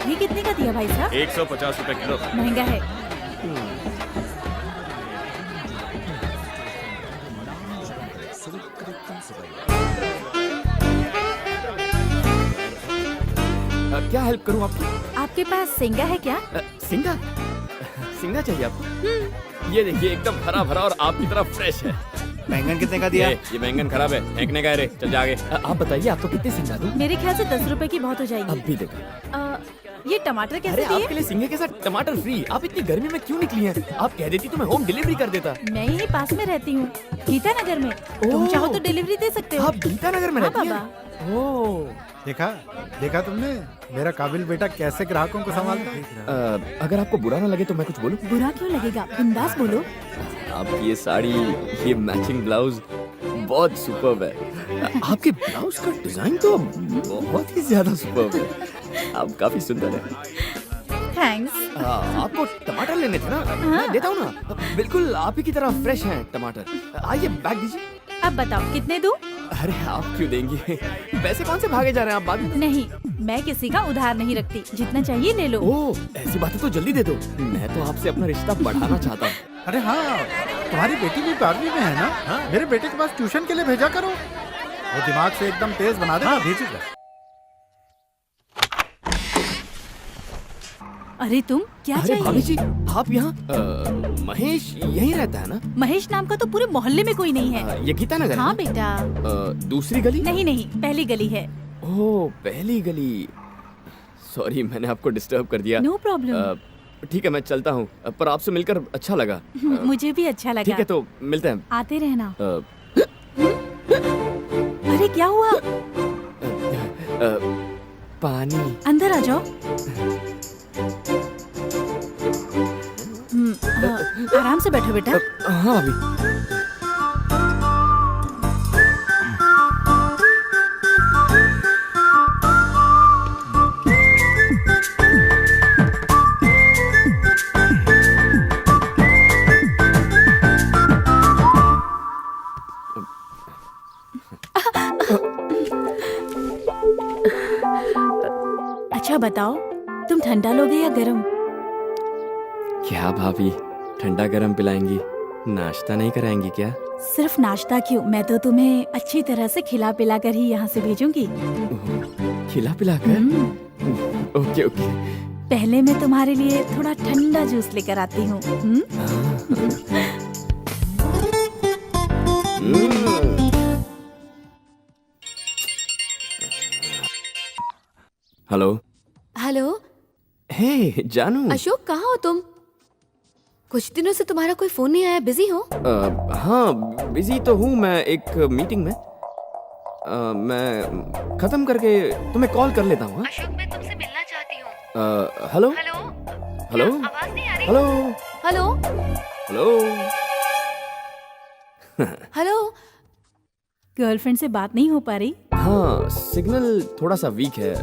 ये कितने का दिया भाई साहब? 150 रुपए किलो। महंगा है। क्या हेल्प करूं आपकी? आपके पास सेंगा है क्या? सिंगा? सिंगा चाहिए आपको? ये देखिए एकदम हरा भरा और आपकी तरह फ्रेश है। बैंगन कितने का दिया? ये बैंगन खराब है, फेंकने का है रे। चल जा आगे। आप बताइए आपको कितने सिंगा दूं? मेरे ख्याल से 10 रुपए की बहुत हो जाएगी। अब भी देखो। ये टमाटर अरे कैसे आपके दिए? लिए सिंगे के साथ टमाटर फ्री। आप इतनी गर्मी में क्यों निकली हैं? आप कह देती तो मैं होम डिलीवरी कर देता। मैं यही पास में रहती हूँ, गीता नगर में। तुम चाहो तो डिलीवरी दे सकते हो। आप गीता नगर में हाँ, रहती हैं? बाबा। ओह। देखा तुमने मेरा काबिल बेटा कैसे ग्राहकों को संभालता है। अगर आपको बुरा ना लगे तो मैं कुछ बोलूं? बुरा क्यों लगेगा, बिंदास बोलो। आपकी ये साड़ी, ये मैचिंग ब्लाउज बहुत सुपर्ब है। आपके ब्लाउज का डिजाइन तो बहुत ही ज्यादा सुपर्ब है। आप काफी सुंदर है। थैंक्स। आपको टमाटर लेने थे ना? मैं देता हूँ ना। बिल्कुल आप ही की तरह फ्रेश हैं टमाटर। आइए बैग दीजिए। अब बताओ कितने दूं? अरे आप क्यों देंगी? पैसे कौन से भागे जा रहे हैं आप? बाद में। नहीं, मैं किसी का उधार नहीं रखती, जितना चाहिए ले लो। ओह, ऐसी बातें तो जल्दी दे दो। मैं तो आपसे अपना रिश्ता बढ़ाना चाहता हूँ। अरे हाँ, तुम्हारी बेटी भी 12वीं में है ना? हाँ? मेरे बेटे के पास ट्यूशन के लिए भेजा करो, वो दिमाग से एकदम तेज बना देगा। भेजिएगा। अरे तुम क्या अरे भाभी चाहिए? जी आप यहाँ? महेश यहीं रहता है ना? महेश नाम का तो पूरे मोहल्ले में कोई नहीं है। ये गीता नगर है हाँ ना? बेटा। दूसरी गली? नहीं नहीं, पहली गली है। ओह पहली गली। सॉरी मैंने आपको डिस्टर्ब कर दिया। No problem. ठीक है मैं चलता हूँ, पर आपसे मिलकर अच्छा लगा। मुझे भी अच्छा लगा। ठीक है तो मिलते हैं। आते रहना। अ, अरे क्या हुआ? पानी। अंदर आ जाओ। हाँ, आराम से बैठो बेटा। हाँ अभी। अच्छा बताओ, तुम ठंडा लोगे या गरम? क्या भाभी ठंडा गरम पिलाएंगी? नाश्ता नहीं कराएंगी क्या? सिर्फ नाश्ता क्यों, मैं तो तुम्हें अच्छी तरह से खिला पिला कर ही यहाँ से भेजूंगी। खिला पिला कर? Okay okay. पहले मैं तुम्हारे लिए थोड़ा ठंडा जूस लेकर आती हूँ। हेलो। हेलो हे जानू। अशोक, कहाँ हो तुम? कुछ दिनों से तुम्हारा कोई फोन नहीं आया, बिजी हो? हाँ बिजी तो हूँ मैं एक मीटिंग में। मैं खत्म करके तुम्हें कॉल कर लेता हूँ। अशोक, मैं तुमसे मिलना चाहती हूँ। हेलो हेलो हेलो आवाज नहीं आ रही? Hello hello hello. Hello. Girlfriend से बात नहीं हो पा रही? हाँ सिग्नल थोड़ा सा वीक है,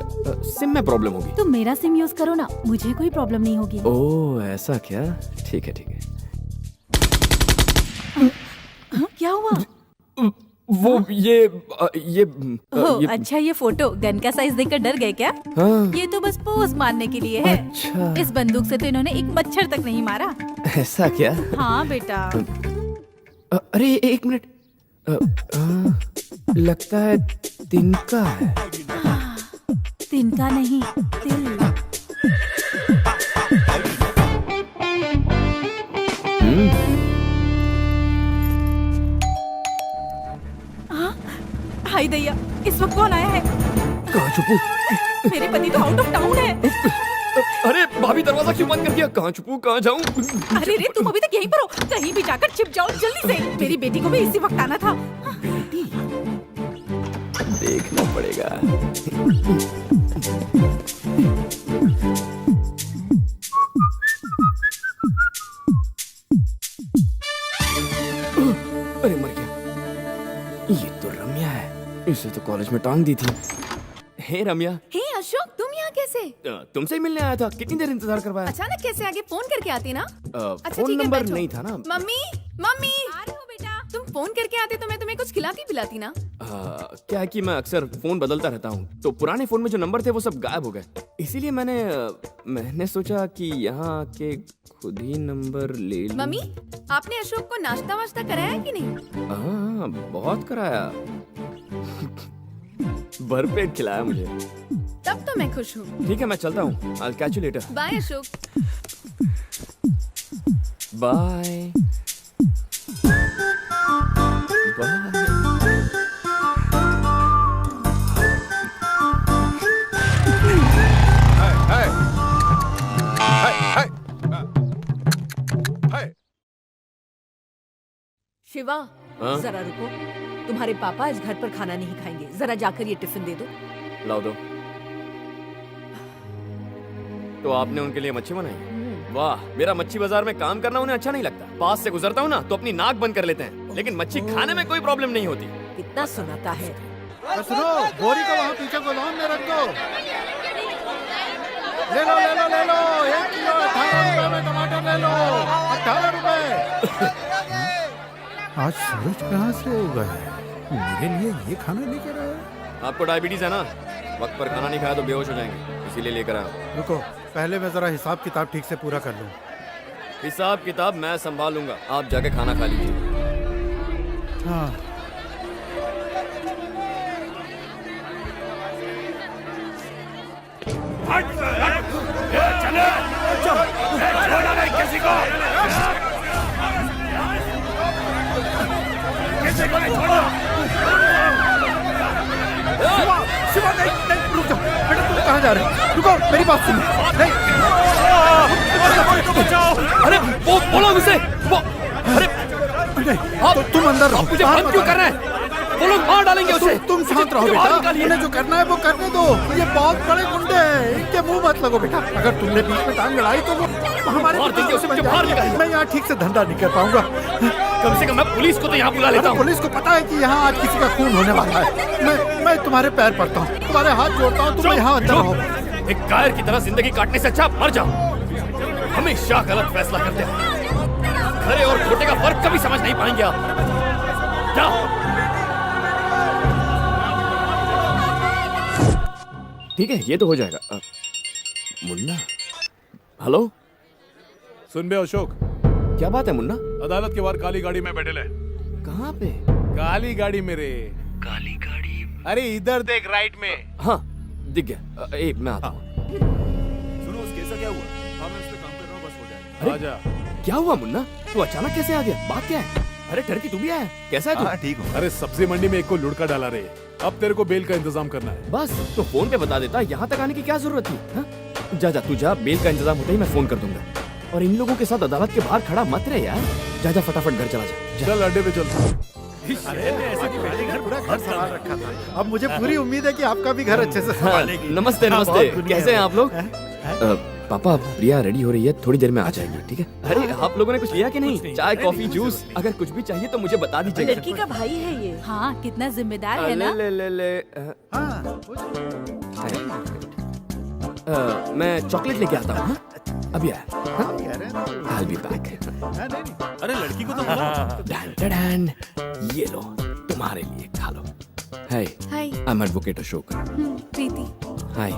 सिम में प्रॉब्लम होगी। तुम मेरा सिम यूज करो ना, मुझे कोई प्रॉब्लम नहीं होगी। ओह ऐसा क्या? ठीक है ठीक है। हाँ, क्या हुआ? वो ये ओह, अच्छा ये फोटो गन का साइज देखकर डर गए क्या? हाँ। ये तो बस पोज मारने के लिए है। अच्छा। इस बंदूक से तो इन्होंने एक मच्छर तक नहीं मारा। ऐसा क्या? हाँ बेटा। अरे एक मिनट। लगता है तिनका है। तिनका नहीं, तिल। हाय दैया, इस वक्त कौन आया है? कहाँ छुपू? मेरे पति तो आउट ऑफ टाउन है। अरे भाभी दरवाजा क्यों बंद कर दिया? कहाँ छुपू, कहाँ जाऊँ? अरे रे, तुम अभी तक यहीं पर हो? कहीं भी जाकर छिप जाओ जल्दी से। मेरी बेटी को भी इसी वक्त आना था। बेटी देखना पड़ेगा। अरे मर गया। ये तो रम्या है, इसे तो कॉलेज में टांग दी थी। हे रम्या। हे अशोक, तुम यहाँ कैसे? तुमसे ही मिलने आया था, कितनी देर इंतजार करवाया? अचानक कैसे आगे? फोन करके आती ना। फोन ठीक है, नंबर बैठो। नहीं था ना। मम्मी मम्मी, आ रही हो बेटा। तुम फोन करके आते तो मैं तुम्हें कुछ खिलाती पिलाती ना। क्या है कि मैं अक्सर फोन बदलता रहता हूँ, तो पुराने फोन में जो नंबर थे वो सब गायब हो गए। इसीलिए मैंने सोचा कि यहाँ के खुद ही नंबर ले लूं। मम्मी, आपने अशोक को नाश्ता वाश्ता कराया कि नहीं? हाँ, बहुत कराया। भरपेट खिलाया मुझे। तब तो मैं खुश हूँ। ठीक है, मैं चलता हूँ। I'll catch you later. Bye Ashok. Bye bye. Shiva, हाँ? जरा रुको। तुम्हारे पापा आज घर पर खाना नहीं खाएंगे, जरा जाकर ये टिफिन दे दो। लाओ दो। तो आपने उनके लिए मच्छी बनाई? वाह, मेरा मच्छी बाजार में काम करना उन्हें अच्छा नहीं लगता। पास से गुजरता हूँ ना तो अपनी नाक बंद कर लेते हैं, लेकिन मच्छी खाने में कोई प्रॉब्लम नहीं होती। कितना सुनाता है। सुनो, बोरी को वहाँ पीछे गोदाम में रख दो। ले लो 1 किलो 18 रुपए में टमाटर ले लो। 18 रुपए। आज सूरज कहाँ से उगा है? मेरे लिए ये खाना लेकर आया। आपको डायबिटीज है ना, वक्त पर खाना नहीं खाया तो बेहोश हो जाएंगे, इसीलिए लेकर आया। रुको, पहले मैं जरा हिसाब किताब ठीक से पूरा कर लूं। हिसाब किताब मैं संभालूंगा, आप जाके खाना खा लीजिए। हाँ। शिवा, नहीं, रुक जाओ बेटा, तुम कहाँ जा रहे हो? रुको, मेरी बात सुनो। नहीं, अरे वो बोलो उसे, वो अरे नहीं, तो तुम अंदर रहो। मुझे बंद क्यों कर रहे हैं? वो लोग मार डालेंगे उसे। तुम शांत रहो बेटा, इन्हें जो करना है वो करने दो। ये बहुत बड़े गुंडे हैं, इनके मुंह मत लगो बेटा। अगर तुमने बीच में टांग लड़ाई तो वो हमारे मार देंगे उसे, मुझे बाहर निकाल। मैं यहाँ ठीक से धंधा नहीं कर पाऊंगा। कम से कम मैं पुलिस को तो यहाँ बुला लेता हूँ। पुलिस को पता है कि यहाँ आज किसी का खून होने वाला है। मैं तुम्हारे पैर पड़ता हूँ, तुम्हारे हाथ जोड़ता हूँ, तुम यहाँ अंदर रहो। एक कायर की तरह जिंदगी काटने से अच्छा मर जाओ। हमेशा गलत फैसला करते हैं, खरे और खोटे का फर्क कभी समझ नहीं पाएंगे आप। जाओ। ठीक है, ये तो हो जाएगा। मुन्ना, हेलो। सुन बे अशोक, क्या बात है मुन्ना? अदालत के बाहर काली गाड़ी में बैठे ले। कहाँ पे? काली गाड़ी मेरे। काली गाड़ी? अरे इधर देख, राइट में। हाँ, दिख गया। मैं आता हूँ। सुनो, उस केस का क्या हुआ? हाँ, मैं उस पे काम कर रहा हूँ, बस हो जाएगा। आजा। क्या हुआ मुन्ना? तू अचानक कैसे आ गया? बात क्या है? अरे टर्की, तू भी आया? कैसा है तू? हाँ, ठीक हूँ। अरे सब्जी मंडी में एक को लुढ़का डाला रे। अब तेरे को बेल का इंतजाम करना है। बस तो फोन पे बता देता, यहाँ तक आने की क्या जरूरत थी? हाँ? जा जा, तू जा, बेल का इंतजाम होता ही मैं फोन कर दूंगा। और इन लोगों के साथ अदालत के बाहर खड़ा मत रहे यार। जा जा, फटाफट घर चला जा। चल अड्डे पे चल। पूरा घर संभाल रखा था। अब मुझे पूरी उम्मीद है कि आपका भी घर अच्छे से हाँ, संभालेगी। नमस्ते हाँ, नमस्ते, बहुत दुनिया कैसे हैं है। आप लोग? पापा, प्रिया रेडी हो रही है, थोड़ी देर में आ जाएगी, ठीक है? अरे आप लोगों ने कुछ लिया कि नहीं? चाय, कॉफी, जूस, अगर कुछ भी चाहिए तो मुझे बता दीजिएगा। लड़की का भाई है ये। हाँ, कितना जिम्मेदार है ना। ले। हाँ, मैं चॉकलेट लेके आता हूँ। हाँ? अभी आया। कह रहे हैं तो- I'll be back. नहीं। अरे लड़की को तो डैन, ये लो, तुम्हारे लिए, खा लो। Hey, hi. I'm Advocate Ashok. Preeti. Hi.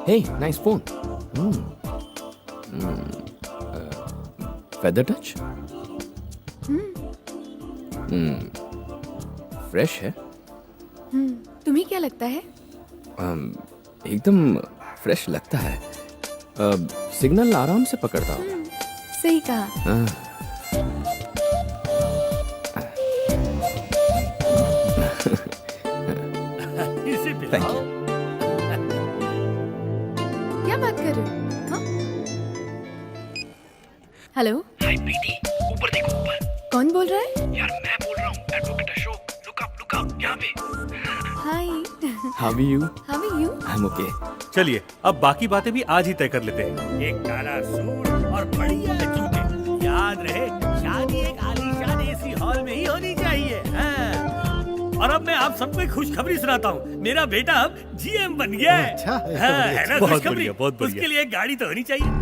Hey, nice phone. Feather touch? Fresh है? तुम्हें क्या लगता है? एकदम फ्रेश लगता है। सिग्नल आराम से पकड़ता हूँ। सही कहा। Thank you. क्या बात कर रहे हो? हाँ? हेलो। हाय प्रीति, ऊपर देखो ऊपर। कौन बोल रहा है? यार मैं बोल रहा हूँ, एडवोकेट अशोक। लुक अप यहाँ पे। Hi. How are you? How are you? I'm okay. चलिए अब बाकी बातें भी आज ही तय कर लेते हैं। एक काला सूट और बढ़िया जूते। याद रहे, शादी एक आलीशान एसी हॉल में ही होनी चाहिए। हाँ। और अब मैं आप सबको एक खुशखबरी सुनाता हूँ। मेरा बेटा अब जीएम बन गया है। अच्छा, ये तो हाँ, बड़ी है ना बहुत खुशखबरी? बढ़िया, बहुत बढ़िया। उसके लिए एक गाड़ी तो होनी चाहिए।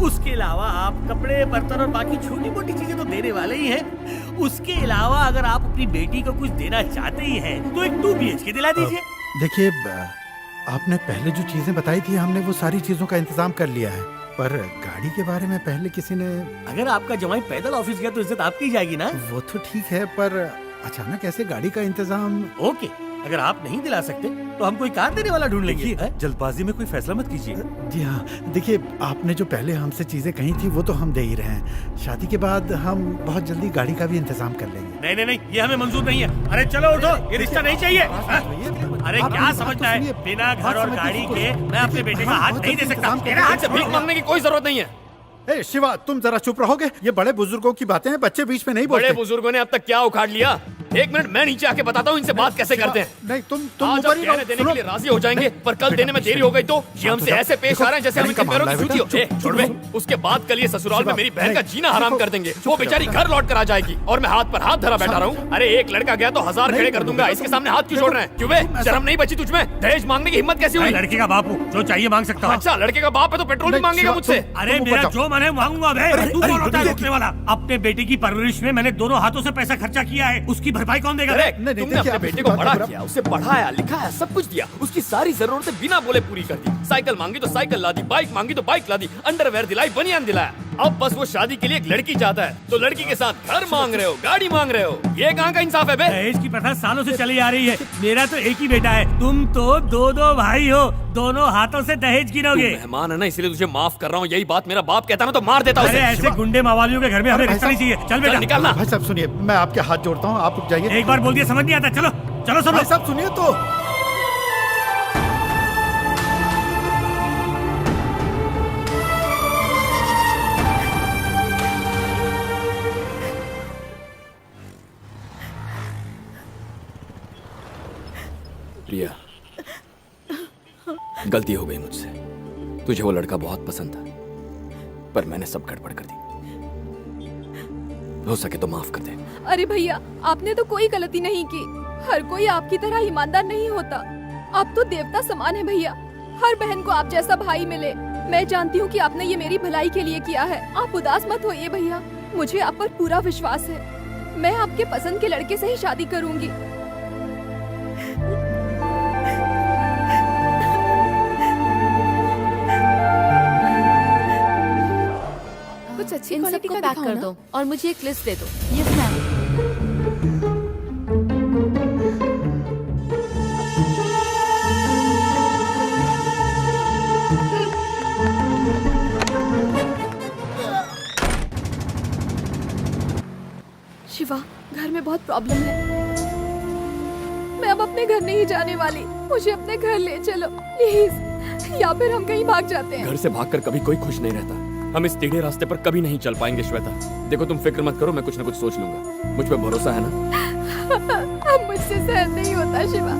उसके अलावा आप कपड़े, बर्तन और बाकी छोटी मोटी चीजें तो देने वाले ही हैं। उसके अलावा अगर आप अपनी बेटी को कुछ देना चाहते ही हैं, तो एक 2 BHK दिला दीजिए। देखिए, आपने पहले जो चीजें बताई थी हमने वो सारी चीजों का इंतजाम कर लिया है, पर गाड़ी के बारे में पहले किसी ने। अगर आपका जमाई पैदल ऑफिस गया तो इज्जत आपकी जाएगी ना। वो तो ठीक है, पर अचानक ऐसे गाड़ी का इंतजाम। ओके, अगर आप नहीं दिला सकते तो हम कोई कार देने वाला ढूंढ लेंगे। देखिए, जल्दबाजी में कोई फैसला मत कीजिए। जी हाँ, देखिए आपने जो पहले हमसे चीजें कही थी वो तो हम दे ही रहे हैं। शादी के बाद हम बहुत जल्दी गाड़ी का भी इंतजाम कर लेंगे। नहीं नहीं नहीं, ये हमें मंजूर नहीं है। अरे चलो उठो, ये रिश्ता नहीं चाहिए। अरे आप क्या मेरी बात समझता तो है, सुनिए। बिना घर बात और समझ गाड़ी के के मैं अपने बेटे का हाथ नहीं दे सकता। मेरा मेरा हाथ से भीख मांगने की कोई जरूरत नहीं है। ए शिवा, तुम जरा चुप रहोगे? ये बड़े बुजुर्गों की बातें हैं, बच्चे बीच में नहीं बड़े बोलते। बुजुर्गों ने अब तक क्या उखाड़ लिया? एक मिनट, मैं नीचे आके बताता हूँ इनसे बात कैसे करते हैं। नहीं, तुम आज ऊपर अब ही कहने रहो। देने सुनो। के लिए राजी हो जाएंगे, पर कल देने में देरी हो गई तो ये हमसे ऐसे पेश आ रहे हैं जैसे हम इनके पैरों की जूती हो। ए, छोड़ बे। उसके बाद कल ये ससुराल में मेरी बहन का जीना हराम कर देंगे। वो बेचारी घर लौट कर आ जाएगी और मैं हाथ पर हाथ धरा बैठा रहूं। अरे एक लड़का गया तो 1000 खड़े कर दूंगा। इसके सामने हाथ क्यों छोड़ रहे हैं? क्यों बे? शर्म नहीं बची तुझ में? दहेज मांगने की हिम्मत कैसी मैं हुई? लड़के का बाप हूँ, जो चाहिए मांग सकता हूँ। अच्छा, लड़के का बाप है तो पेट्रोल भी नहीं, मांगेगा शिवा, मुझसे? अरे तुम मेरा ऊपर जो मन है मांगूंगा बे। तू कौन होता है रुकिए। रोकने वाला? अपने बेटे की परवरिश में मैंने दोनों हाथों से पैसा खर्चा किया है, उसकी भरपाई कौन देगा? करेक्ट। नहीं, तुमने देखिए, अपने आप बेटे इसकी को बात बड़ा कर- किया, उसे पढ़ाया, लिखाया, सब कुछ दिया। उसकी सारी जरूरतें बिना बोले पूरी कर दी। साइकिल मांगी तो साइकिल ला दी, बाइक मांगी तो बाइक ला दी, अंडरवेयर दिलाई, बनियान दिलाया। अब बस वो शादी के लिए एक लड़की चाहता है, तो लड़की के साथ घर मांग रहे हो, गाड़ी मांग रहे हो। ये कहाँ का इंसाफ है बे? दहेज की प्रथा सालों से चली आ रही है। मेरा तो एक ही बेटा है, तुम तो 2-2 भाई हो, दोनों हाथों से दहेज तू गिनोगे। मेहमान है ना, इसलिए तुझे माफ कर रहा हूँ। यही बात मेरा बाप कहता ना तो मार देता अरे उसे। ऐसे गुंडे मावालियों के घर में हमें रिश्ता नहीं चाहिए। चल चल बेटा, निकालना। भाई साहब सुनिए, मैं आपके हाथ जोड़ता हूँ, आप रुक जाइए। एक बार बोल दिया समझ नहीं आता। चलो चलो सब भाई लोग। साहब सुनिए तो। प्रिया, गलती हो गई मुझसे। तुझे वो लड़का बहुत पसंद था, पर मैंने सब गड़बड़ कर दी। हो सके तो माफ कर दे। अरे भैया, आपने तो कोई गलती नहीं की। हर कोई आपकी तरह ईमानदार नहीं होता। आप तो देवता समान है भैया। हर बहन को आप जैसा भाई मिले। मैं जानती हूँ कि आपने ये मेरी भलाई के लिए किया है। आप उदास मत होइए भैया, मुझे आप पर पूरा विश्वास है। मैं आपके पसंद के लड़के से ही शादी करूंगी। कुछ अच्छी इन क्वालिटी सबको का पैक दिखाओ कर ना। दो और मुझे एक लिस्ट दे दो। Yes ma'am. शिवा, घर में बहुत प्रॉब्लम है। मैं अब अपने घर नहीं जाने वाली। मुझे अपने घर ले चलो प्लीज, या फिर हम कहीं भाग जाते हैं। घर से भागकर कभी कोई खुश नहीं रहता। हम इस टेढ़े रास्ते पर कभी नहीं चल पाएंगे श्वेता। देखो, तुम फिक्र मत करो, मैं कुछ न कुछ सोच लूंगा। मुझ पे भरोसा है ना? अब मुझसे सहन नहीं होता शिवा।